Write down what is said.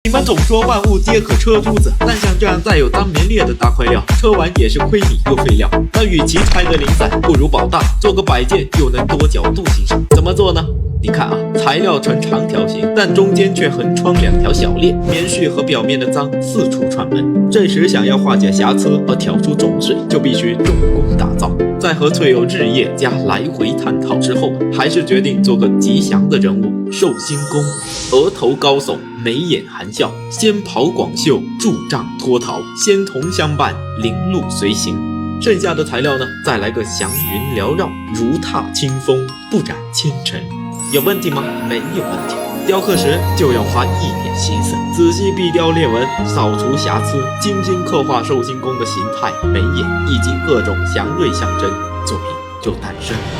你们总说万物皆可车珠子，但像这样再有当年烈的大块料，车完也是亏你又废料。那与其拆得零散，不如保大，做个摆件又能多角度欣赏。怎么做呢？你看啊，材料呈长条形，但中间却横穿两条小裂，棉絮和表面的脏四处串门。这时想要化解瑕疵和挑出种水，就必须重工打造。在和翠友日夜加来回探讨之后，还是决定做个吉祥的人物——寿星公。额头高耸，眉眼含笑，仙袍广袖，柱杖脱逃，仙童相伴，灵鹿随行。剩下的材料呢，再来个祥云缭绕，如踏清风，不染纤尘。有问题吗？没有问题。雕刻时就要花一点心思，仔细壁雕裂纹，扫除瑕疵，精心刻画寿星公的形态、眉眼以及各种祥瑞象征，作品就诞生了。